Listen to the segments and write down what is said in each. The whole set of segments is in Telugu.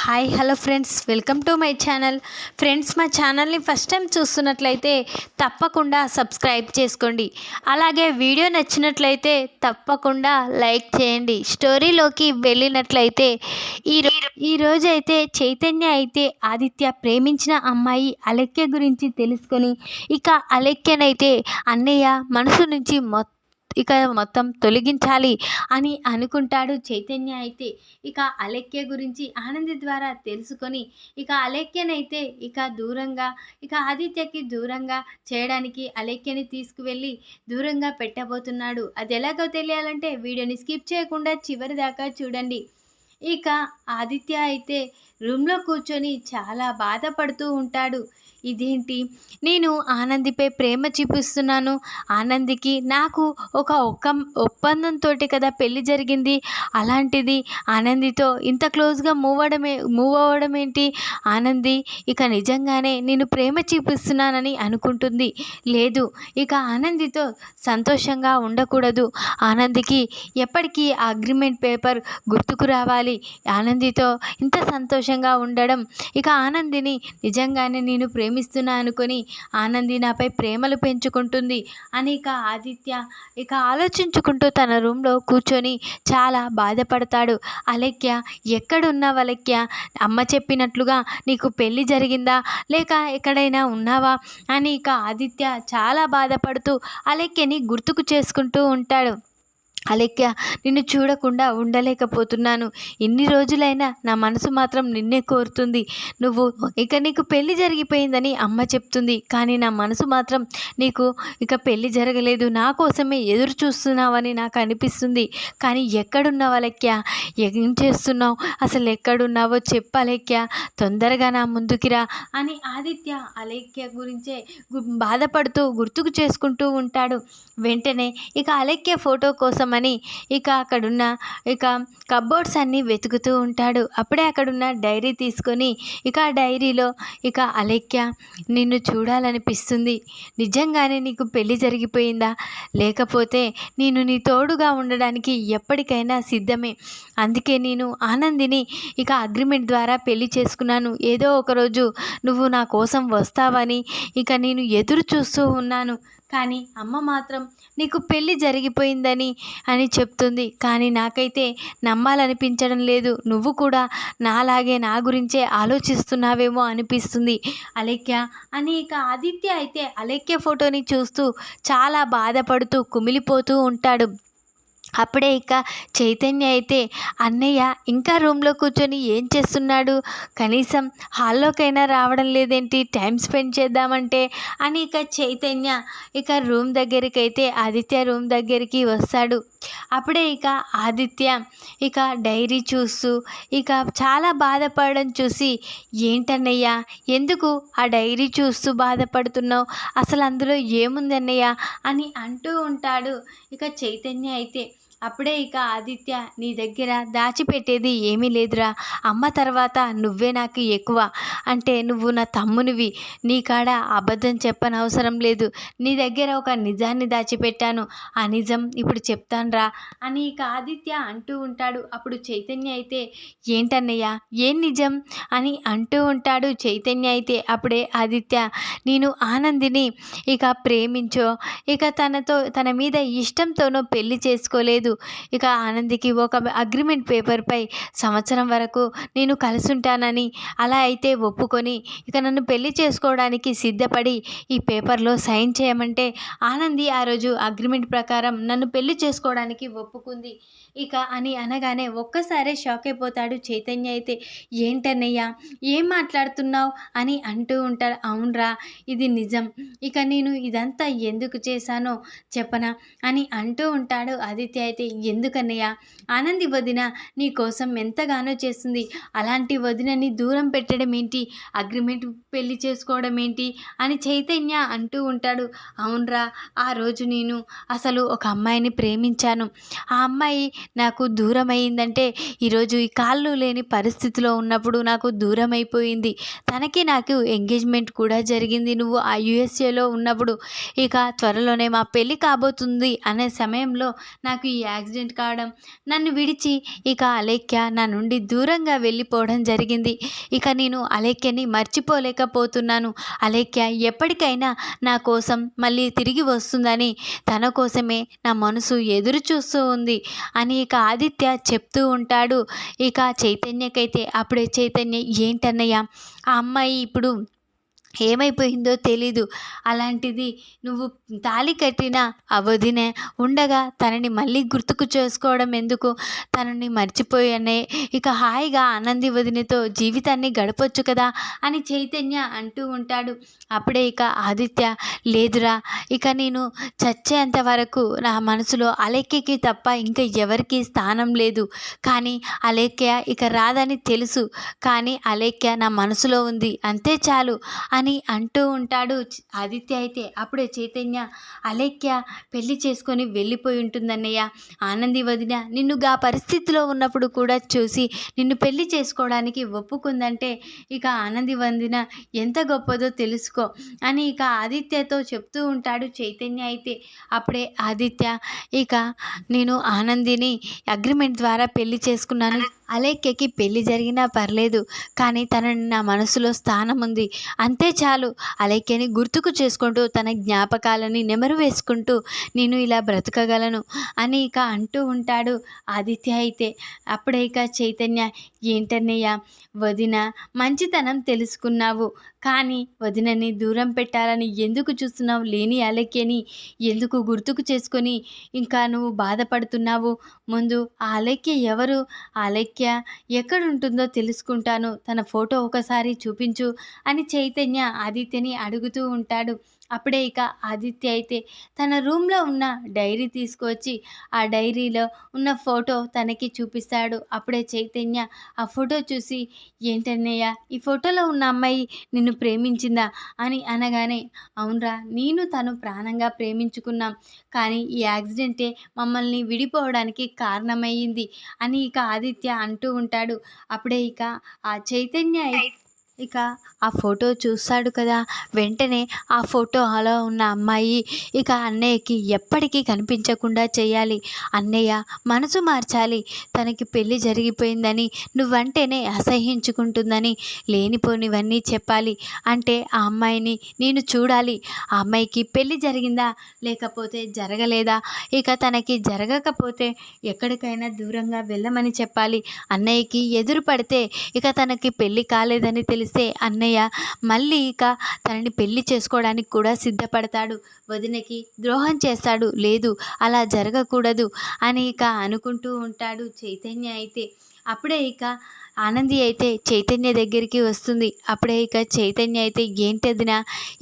Hi hello friends, welcome to my channel. Friends, మా ఛానల్ని ఫస్ట్ టైం చూస్తున్నట్లయితే తప్పకుండా సబ్స్క్రైబ్ చేసుకోండి. అలాగే వీడియో నచ్చినట్లయితే తప్పకుండా లైక్ చేయండి. స్టోరీలోకి వెళ్ళినట్లయితే ఈరోజు అయితే చైతన్య అయితే ఆదిత్య ప్రేమించిన అమ్మాయి అలెక్య గురించి తెలుసుకొని ఇక అలెక్యనైతే అన్నయ్య మనసు నుంచి మొత్తం తొలగించాలి అని అనుకుంటాడు. చైతన్య అయితే ఇక అలెక్య గురించి ఆనంది ద్వారా తెలుసుకొని ఇక అలెక్యనైతే ఇక ఆదిత్యకి దూరంగా చేయడానికి అలెక్యని తీసుకువెళ్ళి దూరంగా పెట్టబోతున్నాడు. అది ఎలాగో తెలియాలంటే వీడియోని స్కిప్ చేయకుండా చివరి దాకా చూడండి. ఇక ఆదిత్య అయితే రూమ్లో కూర్చొని చాలా బాధపడుతూ ఉంటాడు. ఇదేంటి, నేను ఆనందిపై ప్రేమ చూపిస్తున్నాను, ఆనందికి నాకు ఒక ఒప్పందంతో కదా పెళ్ళి జరిగింది, అలాంటిది ఆనందితో ఇంత క్లోజ్గా మూవ్ అవ్వడం ఏంటి, ఆనంది ఇక నిజంగానే నేను ప్రేమ చూపిస్తున్నానని అనుకుంటుంది. లేదు, ఇక ఆనందితో సంతోషంగా ఉండకూడదు, ఆనందికి ఎప్పటికీ ఆ అగ్రిమెంట్ పేపర్ గుర్తుకు రావాలి, ఆనందితో ఇంత సంతోషంగా ఉండడం, ఇక ఆనందిని నిజంగానే నేను ప్రేమిస్తున్నా అనుకొని ఆనంది నాపై ప్రేమలు పెంచుకుంటుంది అని ఇక ఆదిత్య ఇక ఆలోచించుకుంటూ తన రూమ్లో కూర్చొని చాలా బాధపడతాడు. అలెక్య, ఎక్కడున్నావు అలెక్య? అమ్మ చెప్పినట్లుగా నీకు పెళ్ళి జరిగిందా, లేక ఎక్కడైనా ఉన్నావా అని ఇక ఆదిత్య చాలా బాధపడుతూ అలెక్యని గుర్తుకు చేసుకుంటూ ఉంటాడు. అలెక్య, నిన్ను చూడకుండా ఉండలేకపోతున్నాను, ఇన్ని రోజులైనా నా మనసు మాత్రం నిన్నే కోరుతుంది, నీకు పెళ్ళి జరిగిపోయిందని అమ్మ చెప్తుంది, కానీ నా మనసు మాత్రం నీకు ఇక పెళ్ళి జరగలేదు, నా కోసమే ఎదురు చూస్తున్నావని నాకు అనిపిస్తుంది. కానీ ఎక్కడున్నావు అలెక్య? ఏం చేస్తున్నావు? అసలు ఎక్కడున్నావో చెప్పు అలెక్య, తొందరగా నా ముందుకిరా అని ఆదిత్య అలెక్య గురించే బాధపడుతూ గుర్తుకు చేసుకుంటూ ఉంటాడు. వెంటనే ఇక అలెక్య ఫోటో కోసం అని ఇక అక్కడున్న కబోర్డ్స్ అన్నీ వెతుకుతూ ఉంటాడు. అప్పుడే అక్కడున్న డైరీ తీసుకొని ఇక ఆ డైరీలో ఇక అలెక్య, నిన్ను చూడాలనిపిస్తుంది, నిజంగానే నీకు పెళ్ళి జరిగిపోయిందా, లేకపోతే నేను నీ తోడుగా ఉండడానికి ఎప్పటికైనా సిద్ధమే, అందుకే నేను ఆనందిని ఇక అగ్రిమెంట్ ద్వారా పెళ్లి చేసుకున్నాను, ఏదో ఒకరోజు నువ్వు నా కోసం వస్తావని ఇక నేను ఎదురు చూస్తూ ఉన్నాను, కానీ అమ్మ మాత్రం నీకు పెళ్ళి జరిగిపోయిందని చెప్తుంది, కానీ నాకైతే నమ్మాలనిపించడం లేదు, నువ్వు కూడా నాలాగే నా గురించే ఆలోచిస్తున్నావేమో అనిపిస్తుంది అలెక్య అని ఇక ఆదిత్య అయితే అలెక్య ఫోటోని చూస్తూ చాలా బాధపడుతూ కుమిలిపోతూ ఉంటాడు. అప్పుడే ఇక చైతన్య అయితే, అన్నయ్య ఇంకా రూమ్లో కూర్చొని ఏం చేస్తున్నాడు, కనీసం హాల్లోకైనా రావడం లేదేంటి, టైం స్పెండ్ చేద్దామంటే అని ఇక చైతన్య ఇక రూమ్ దగ్గరికి అయితే ఆదిత్య రూమ్ దగ్గరికి వస్తాడు. అప్పుడే ఇక ఆదిత్య ఇక డైరీ చూస్తూ ఇక చాలా బాధపడడం చూసి, ఏంటన్నయ్య, ఎందుకు ఆ డైరీ చూస్తూ బాధపడుతున్నావు, అసలు అందులో ఏముంది అన్నయ్య అని అంటూ ఉంటాడు ఇక చైతన్య అయితే. అప్పుడే ఇక ఆదిత్య, నీ దగ్గర దాచిపెట్టేది ఏమీ లేదురా, అమ్మ తర్వాత నువ్వే నాకు ఎక్కువ, అంటే నువ్వు నా తమ్మునివి, నీ కాడ అబద్ధం చెప్పనవసరం లేదు, నీ దగ్గర ఒక నిజాన్ని దాచిపెట్టాను, ఆ నిజం ఇప్పుడు చెప్తానురా అని ఇక ఆదిత్య అంటూ ఉంటాడు. అప్పుడు చైతన్య అయితే, ఏంటన్నయ్య, ఏం నిజం అని అంటూ ఉంటాడు చైతన్య అయితే. అప్పుడే ఆదిత్య, నేను ఆనందిని ఇక ప్రేమించో ఇక తన మీద ఇష్టంతోనో పెళ్లి చేసుకోలేదు, ఇక ఆనందికి ఒక అగ్రిమెంట్ పేపర్పై సంవత్సరం వరకు నేను కలుసుంటానని అలా అయితే ఒప్పుకొని ఇక నన్ను పెళ్లి చేసుకోవడానికి సిద్ధపడి ఈ పేపర్లో సైన్ చేయమంటే ఆనంది ఆ రోజు అగ్రిమెంట్ ప్రకారం నన్ను పెళ్లి చేసుకోవడానికి ఒప్పుకుంది ఇక అని అనగానే ఒక్కసారే షాక్ అయిపోతాడు చైతన్య అయితే. ఏంటన్నయ్య, ఏం మాట్లాడుతున్నావు అని అంటూ ఉంటాడు. అవునరా, ఇది నిజం, ఇక నేను ఇదంతా ఎందుకు చేశానో చెప్పనా అని అంటూ ఉంటాడు ఆదిత్య అయితే. ఎందుకన్నయ్య, ఆనంది వదిన నీ కోసం ఎంతగానో చేస్తుంది, అలాంటి వదినని దూరం పెట్టడం ఏంటి, అగ్రిమెంట్ పెళ్లి చేసుకోవడం ఏంటి అని చైతన్య అంటూ ఉంటాడు. అవునరా, ఆ రోజు నేను అసలు ఒక అమ్మాయిని ప్రేమించాను, ఆ అమ్మాయి నాకు దూరమైందంటే ఈరోజు ఈ కాళ్ళు లేని పరిస్థితిలో ఉన్నప్పుడు నాకు దూరమైపోయింది. తనకి నాకు ఎంగేజ్మెంట్ కూడా జరిగింది నువ్వు ఆ యుఎస్ఏలో ఉన్నప్పుడు. ఇక త్వరలోనే మా పెళ్ళి కాబోతుంది అనే సమయంలో నాకు ఈ యాక్సిడెంట్ కావడం, నన్ను విడిచి ఇక అలేఖ్య నా నుండి దూరంగా వెళ్ళిపోవడం జరిగింది. ఇక నేను అలేఖ్యని మర్చిపోలేకపోతున్నాను. అలేఖ్య ఎప్పటికైనా నా కోసం మళ్ళీ తిరిగి వస్తుందని, తన కోసమే నా మనసు ఎదురు చూస్తూ ఉంది అని ఇక ఆదిత్య చెప్తూ ఉంటాడు. ఇక చైతన్యకైతే అప్పుడే చైతన్య, ఏంటన్నయ్య ఆ అమ్మాయి ఇప్పుడు ఏమైపోయిందో తెలీదు. అలాంటిది నువ్వు తాళి కట్టిన ఆ వదిన ఉండగా తనని మళ్ళీ గుర్తుకు చేసుకోవడం ఎందుకు? తనని మర్చిపోయానే, ఇక హాయిగా ఆనంది వదినతో జీవితాన్ని గడపొచ్చు కదా అని చైతన్య అంటూ ఉంటాడు. అప్పుడే ఇక ఆదిత్య, లేదురా, ఇక నేను చచ్చేంత వరకు నా మనసులో అలేఖ్యకి తప్ప ఇంకా ఎవరికీ స్థానం లేదు. కానీ అలేఖ్య ఇక రాదని తెలుసు, కానీ అలేఖ్య నా మనసులో ఉంది, అంతే చాలు అని అంటూ ఉంటాడు ఆదిత్య. అయితే అప్పుడే చైతన్య, అలేఖ్య పెళ్లి చేసుకొని వెళ్ళిపోయి ఉంటుందన్నయ్య. ఆనంది వదిన నిన్ను గా పరిస్థితిలో ఉన్నప్పుడు కూడా చూసి నిన్ను పెళ్లి చేసుకోవడానికి ఒప్పుకుందంటే ఇక ఆనంది వదిన ఎంత గొప్పదో తెలుసుకో అని ఇక ఆదిత్యతో చెప్తూ ఉంటాడు చైతన్య. అయితే అప్పుడే ఆదిత్య, ఇక నేను ఆనందిని అగ్రిమెంట్ ద్వారా పెళ్లి చేసుకున్నాను. అలేఖ్యకి పెళ్లి జరిగినా పర్లేదు, కానీ తనని నా మనసులో స్థానం ఉంది, అంతే చాలు. అలేఖ్యని గుర్తుకు చేసుకుంటూ తన జ్ఞాపకాలని నెమరు వేసుకుంటూ నేను ఇలా బ్రతకగలను అని ఇక అంటూ ఉంటాడు ఆదిత్య. అయితే అప్పుడే ఇక చైతన్య, ఏంటన్నయ్య వదిన మంచితనం తెలుసుకున్నావు, కానీ వదినని దూరం పెట్టాలని ఎందుకు చూస్తున్నావు? లేని అలేఖ్యని ఎందుకు గుర్తుకు చేసుకొని ఇంకా నువ్వు బాధపడుతున్నావు? ముందు ఆ అలేఖ్య ఎవరు? ఆ అలేఖ్య ఎక్కడుంటుందో తెలుసుకుంటాను, తన ఫోటో ఒకసారి చూపించు అని చైతన్య ఆదిత్యని అడుగుతూ ఉంటాడు. అప్పుడే ఇక ఆదిత్య అయితే తన రూమ్లో ఉన్న డైరీ తీసుకువచ్చి ఆ డైరీలో ఉన్న ఫోటో తనకి చూపిస్తాడు. అప్పుడే చైతన్య ఆ ఫోటో చూసి, ఏంటన్నయ్య ఈ ఫోటోలో ఉన్న అమ్మాయి నిన్ను ప్రేమించిందా అని అనగానే, అవునరా, నేను తను ప్రాణంగా ప్రేమించుకున్నాం, కానీ ఈ యాక్సిడెంటే మమ్మల్ని విడిపోవడానికి కారణమయ్యింది అని ఇక ఆదిత్య అంటూ ఉంటాడు. అప్పుడే ఇక ఆ చైతన్య ఇక ఆ ఫోటో చూస్తాడు కదా, వెంటనే ఆ ఫోటోలో ఉన్న అమ్మాయి ఇక అన్నయ్యకి ఎప్పటికీ కనిపించకుండా చేయాలి, అన్నయ్య మనసు మార్చాలి, తనకి పెళ్ళి జరిగిపోయిందని, నువ్వంటేనే అసహ్యించుకుంటుందని లేనిపోనివన్నీ చెప్పాలి. అంటే ఆ అమ్మాయిని నేను చూడాలి, ఆ అమ్మాయికి పెళ్ళి జరిగిందా లేకపోతే జరగలేదా, ఇక తనకి జరగకపోతే ఎక్కడికైనా దూరంగా వెళ్ళమని చెప్పాలి. అన్నయ్యకి ఎదురు పడితే ఇక తనకి పెళ్ళి కాలేదని తెలిస్తే అన్నయ్య మళ్ళీ ఇక తనని పెళ్లి చేసుకోవడానికి కూడా సిద్ధపడతాడు, వదినకి ద్రోహం చేస్తాడు, లేదు అలా జరగకూడదు అని ఇక అనుకుంటూ ఉంటాడు చైతన్య. అయితే అప్పుడే ఇక ఆనంది అయితే చైతన్య దగ్గరికి వస్తుంది. అప్పుడే ఇక చైతన్య అయితే, ఏంటి వదినా,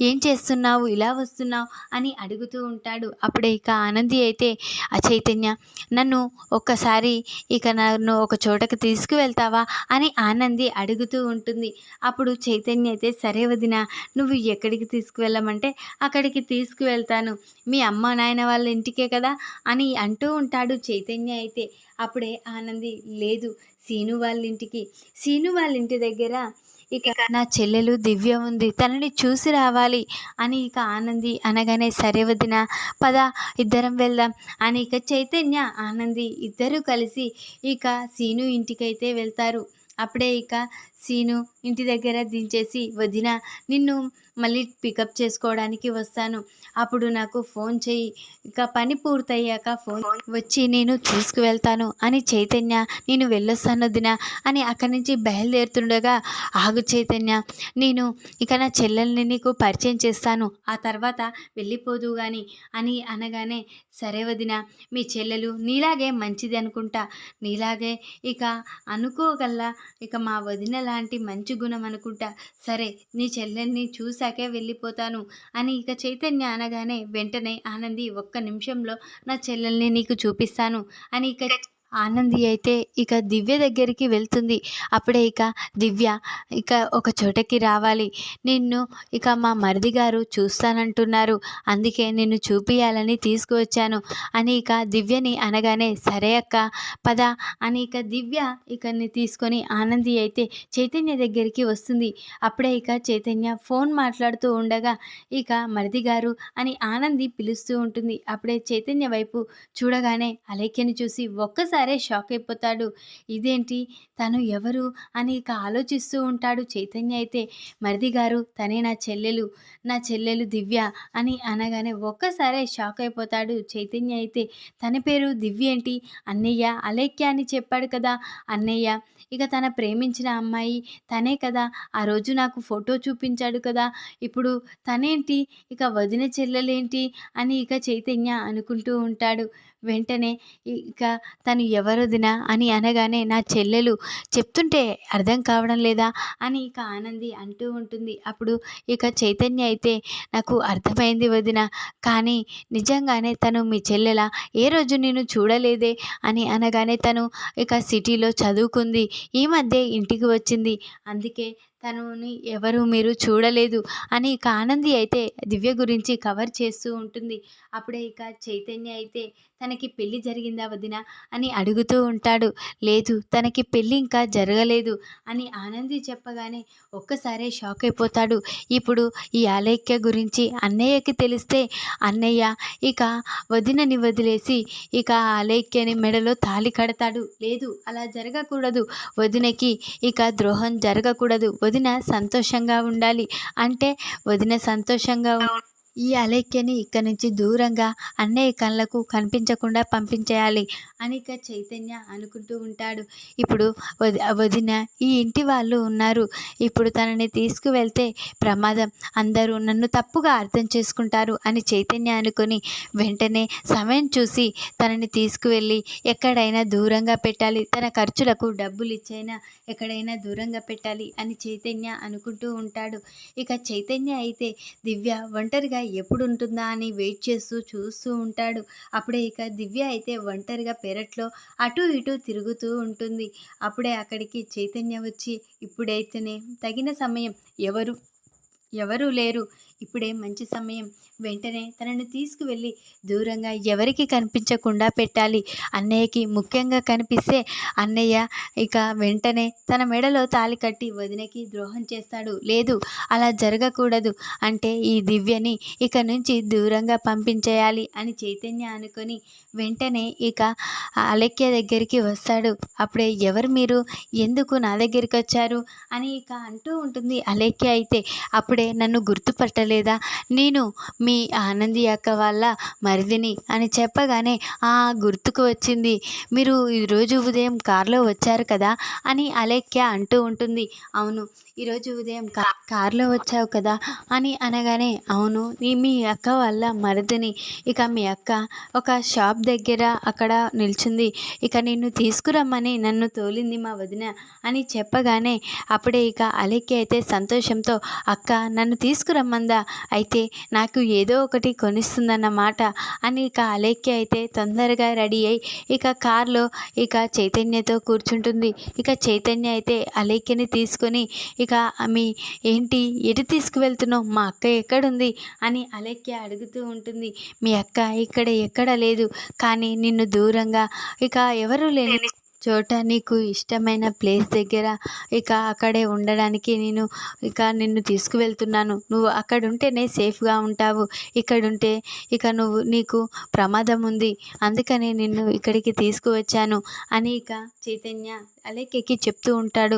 ఏం చేస్తున్నావు, ఇలా వస్తున్నావు అని అడుగుతూ ఉంటాడు. అప్పుడే ఇక ఆనంది అయితే, ఆ చైతన్య నన్ను ఒక్కసారి ఇక నన్ను ఒక చోటకి తీసుకువెళ్తావా అని ఆనంది అడుగుతూ ఉంటుంది. అప్పుడు చైతన్య అయితే, సరే వదినా, నువ్వు ఎక్కడికి తీసుకువెళ్ళమంటే అక్కడికి తీసుకువెళ్తాను, మీ అమ్మ నాయన వాళ్ళ ఇంటికే కదా అని అంటూ ఉంటాడు చైతన్య. అయితే అప్పుడే ఆనంది, లేదు సీను వాళ్ళ ఇంటికి, సీను వాళ్ళ ఇంటి దగ్గర ఇక నా చెల్లెలు దివ్య ఉంది, తనని చూసి రావాలి అని ఇక ఆనంది అనగానే, సరే వదిన పద ఇద్దరం వెళ్దాం అని ఇక చైతన్య ఆనంది ఇద్దరూ కలిసి ఇక సీను ఇంటికైతే వెళ్తారు. అప్పుడే ఇక సీను ఇంటి దగ్గర దించేసి, వదిన నిన్ను మళ్ళీ పికప్ చేసుకోవడానికి వస్తాను, అప్పుడు నాకు ఫోన్ చెయ్యి, ఇక పని పూర్తయ్యాక ఫోన్ వచ్చి నేను తీసుకువెళ్తాను అని చైతన్య, నేను వెళ్ళొస్తాను వదిన అని అక్కడి నుంచి బయలుదేరుతుండగా, ఆగు చైతన్య, నేను ఇక నా చెల్లెల్ని నీకు పరిచయం చేస్తాను, ఆ తర్వాత వెళ్ళిపోదు కానీ అని అనగానే, సరే వదిన, మీ చెల్లెలు నీలాగే మంచిది అనుకుంటా, నీలాగే ఇక అనుకోగల ఇక మా వదిన లాంటి మంచి గుణం అనుకుంటా, సరే నీ చెల్లెల్ని చూశాకే వెళ్ళిపోతాను అని ఇక చైతన్య అనగానే, వెంటనే ఆనంది, ఒక్క నిమిషంలో నా చెల్లెల్ని నీకు చూపిస్తాను అని ఇక ఆనంది అయితే ఇక దివ్య దగ్గరికి వెళ్తుంది. అప్పుడే ఇక దివ్య ఇక ఒక చోటకి రావాలి, నిన్ను ఇక మా మరిది గారు చూస్తానంటున్నారు, అందుకే నిన్ను చూపియాలని తీసుకువచ్చాను అని ఇక దివ్యని అనగానే సరే అక్క పద అని ఇక దివ్య ఇకని తీసుకొని ఆనంది అయితే చైతన్య దగ్గరికి వస్తుంది. అప్పుడే ఇక చైతన్య ఫోన్ మాట్లాడుతూ ఉండగా ఇక మరిది గారు అని ఆనంది పిలుస్తూ ఉంటుంది. అప్పుడే చైతన్య వైపు చూడగానే అలేఖ్యని చూసి ఒక్కసారే షాక్ అయిపోతాడు. ఇదేంటి, తను ఎవరు అని ఇక ఆలోచిస్తూ ఉంటాడు. చైతన్య అయితే మరిది గారు తనే నా చెల్లెలు దివ్య అని అనగానే ఒక్కసారే షాక్ అయిపోతాడు. చైతన్య అయితే తన పేరు దివ్య ఏంటి, అన్నయ్య అలేఖ్య అని చెప్పాడు కదా అన్నయ్య, ఇక తన ప్రేమించిన అమ్మాయి తనే కదా, ఆ రోజు నాకు ఫోటో చూపించాడు కదా, ఇప్పుడు తనేంటి, ఇక వదిన చెల్లెలేంటి అని ఇక చైతన్య అనుకుంటూ ఉంటాడు. వెంటనే ఇక తను ఎవరొదిన అని అనగానే నా చెల్లెలు, చెప్తుంటే అర్థం కావడం లేదా అని ఇక ఆనంది అంటూ ఉంటుంది. అప్పుడు ఇక చైతన్య అయితే నాకు అర్థమైంది వదిన, కానీ నిజంగానే తను మీ చెల్లెలా, ఏ రోజు నేను చూడలేదే అని అనగానే తను ఇక సిటీలో చదువుకుంది, ఈ మధ్య ఇంటికి వచ్చింది, అందుకే తనుని ఎవరు మీరు చూడలేదు అని ఇక ఆనంది అయితే దివ్య గురించి కవర్ చేస్తూ ఉంటుంది. అప్పుడే ఇక చైతన్య అయితే తనకి పెళ్ళి జరిగిందా వదిన అని అడుగుతూ ఉంటాడు. లేదు తనకి పెళ్ళి ఇంకా జరగలేదు అని ఆనంది చెప్పగానే ఒక్కసారే షాక్ అయిపోతాడు. ఇప్పుడు ఈ అలేఖ్య గురించి అన్నయ్యకి తెలిస్తే అన్నయ్య ఇక వదినని వదిలేసి ఇక అలేఖ్యని మెడలో తాళి కడతాడు. లేదు అలా జరగకూడదు, వదినకి ఇక ద్రోహం జరగకూడదు, వదిన సంతోషంగా ఉండాలి అంటే వదిన సంతోషంగా ఈ అలేఖ్యని ఇక్కడి నుంచి దూరంగా అన్నయ్య కళ్ళకు కనిపించకుండా పంపించేయాలి అని ఇక చైతన్య అనుకుంటూ ఉంటాడు. ఇప్పుడు వదిన ఈ ఇంటి వాళ్ళు ఉన్నారు, ఇప్పుడు తనని తీసుకువెళ్తే ప్రమాదం, అందరూ నన్ను తప్పుగా అర్థం చేసుకుంటారు అని చైతన్య అనుకొని వెంటనే సమయం చూసి తనని తీసుకువెళ్ళి ఎక్కడైనా దూరంగా పెట్టాలి, తన ఖర్చులకు డబ్బులు ఇచ్చైనా ఎక్కడైనా దూరంగా పెట్టాలి అని చైతన్య అనుకుంటూ ఉంటాడు. ఇక చైతన్య అయితే దివ్య ఒంటరిగా ఎప్పుడు ఉంటుందా అని వెయిట్ చేస్తూ చూస్తూ ఉంటాడు. అప్పుడే ఇక దివ్య అయితే ఒంటరిగా పెరట్లో అటు ఇటు తిరుగుతూ ఉంటుంది. అప్పుడే అక్కడికి చైతన్య వచ్చి ఇప్పుడైతేనే తగిన సమయం, ఎవరు లేరు, ఇప్పుడే మంచి సమయం, వెంటనే తనని తీసుకువెళ్ళి దూరంగా ఎవరికి కనిపించకుండా పెట్టాలి, అన్నయ్యకి ముఖ్యంగా కనిపిస్తే అన్నయ్య ఇక వెంటనే తన మెడలో తాళి కట్టి వదినకి ద్రోహం చేస్తాడు. లేదు అలా జరగకూడదు అంటే ఈ దివ్యని ఇక నుంచి దూరంగా పంపించేయాలి అని చైతన్య అనుకొని వెంటనే ఇక అలేఖ్య దగ్గరికి వస్తాడు. అప్పుడే ఎవరు మీరు, ఎందుకు నా దగ్గరికి వచ్చారు అని ఇక అంటూ ఉంటుంది. అలేఖ్య అయితే అప్పుడే నన్ను గుర్తుపట్టలేదా, నేను మీ ఆనంది అక్క వాళ్ళ మరిదిని అని చెప్పగానే గుర్తుకు వచ్చింది, మీరు ఈరోజు ఉదయం కారులో వచ్చారు కదా అని అలేఖ్య అంటూ ఉంటుంది. అవును ఈరోజు ఉదయం కారులో వచ్చావు కదా అని అనగానే అవును మీ అక్క వాళ్ళ మరిదిని, ఇక మీ అక్క ఒక షాప్ దగ్గర అక్కడ నిల్చుంది, ఇక నిన్ను తీసుకురమ్మని నన్ను తోలింది మా వదిన అని చెప్పగానే అప్పుడే ఇక అలేఖ్య అయితే సంతోషంతో అక్క నన్ను తీసుకురమ్మందా, అయితే నాకు ఏదో ఒకటి కొనిస్తుందన్నమాట అని ఇక అలేఖ్య అయితే తొందరగా రెడీ అయి ఇక కార్లో ఇక చైతన్యతో కూర్చుంటుంది. ఇక చైతన్య అయితే అలేఖ్యని తీసుకొని ఇక ఏంటి ఎటు తీసుకువెళ్తున్నావు, మా అక్క ఎక్కడుంది అని అలేఖ్య అడుగుతూ ఉంటుంది. మీ అక్క ఇక్కడ ఎక్కడ లేదు, కానీ నిన్ను దూరంగా ఇక ఎవరు లేని చోట నీకు ఇష్టమైన ప్లేస్ దగ్గర ఇక అక్కడే ఉండడానికి నిన్ను తీసుకువెళ్తున్నాను, నువ్వు అక్కడ ఉంటేనే సేఫ్గా ఉంటావు, ఇక్కడుంటే ఇక నీకు ప్రమాదం ఉంది, అందుకనే నిన్ను ఇక్కడికి తీసుకువచ్చాను అని ఇక చైతన్య అలేఖ్యకి చెప్తూ ఉంటాడు.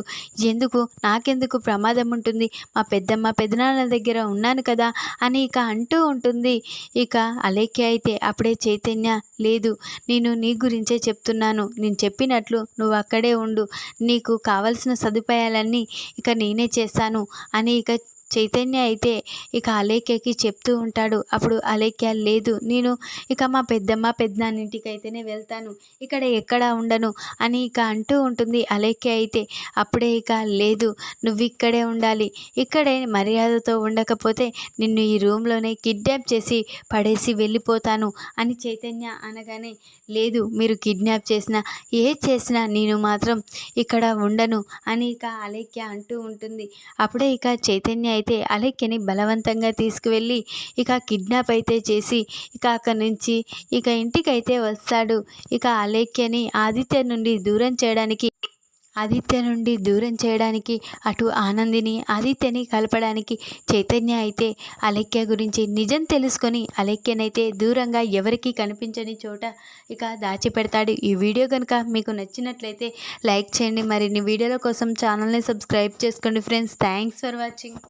నాకెందుకు ప్రమాదం ఉంటుంది, మా పెద్దమ్మ పెదనాన్న దగ్గర ఉన్నాను కదా అని ఇక అంటూ ఉంటుంది. ఇక అలేఖ్య అయితే అప్పుడే చైతన్య లేదు, నేను నీ గురించే చెప్తున్నాను, నేను చెప్పినట్లు నువ్వు అక్కడే ఉండు, నీకు కావలసిన సదుపాయాలన్నీ ఇక నేనే చేస్తాను అని ఇక చైతన్య అయితే ఇక అలేఖ్యకి చెప్తూ ఉంటాడు. అప్పుడు అలేఖ్య లేదు, నేను ఇక మా పెద్దమ్మ పెద్దనాన్నింటికి అయితేనే వెళ్తాను, ఇక్కడ ఎక్కడ ఉండను అని ఇక అంటూ ఉంటుంది అలేఖ్య అయితే. అప్పుడే ఇక లేదు, నువ్వు ఇక్కడే ఉండాలి, ఇక్కడే మర్యాదతో ఉండకపోతే నిన్ను ఈ రూమ్లోనే కిడ్నాప్ చేసి పడేసి వెళ్ళిపోతాను అని చైతన్య అనగానే, లేదు మీరు కిడ్నాప్ చేసినా చేసినా నేను మాత్రం ఇక్కడ ఉండను అని ఇక అలేఖ్య అంటూ ఉంటుంది. అప్పుడే ఇక చైతన్య అయితే అలేఖ్యని బలవంతంగా తీసుకువెళ్ళి ఇక కిడ్నాప్ అయితే చేసి ఇక అక్కడి నుంచి ఇక ఇంటికైతే వస్తాడు. ఇక అలేఖ్యని ఆదిత్య నుండి దూరం చేయడానికి అటు ఆనందిని ఆదిత్యని కలపడానికి చైతన్య అయితే అలేఖ్య గురించి నిజం తెలుసుకొని అలేఖ్యనైతే దూరంగా ఎవరికీ కనిపించని చోట ఇక దాచిపెడతాడు. ఈ వీడియో కనుక మీకు నచ్చినట్లయితే లైక్ చేయండి. మరిన్ని వీడియోల కోసం ఛానల్ని సబ్స్క్రైబ్ చేసుకోండి ఫ్రెండ్స్. Thanks for watching.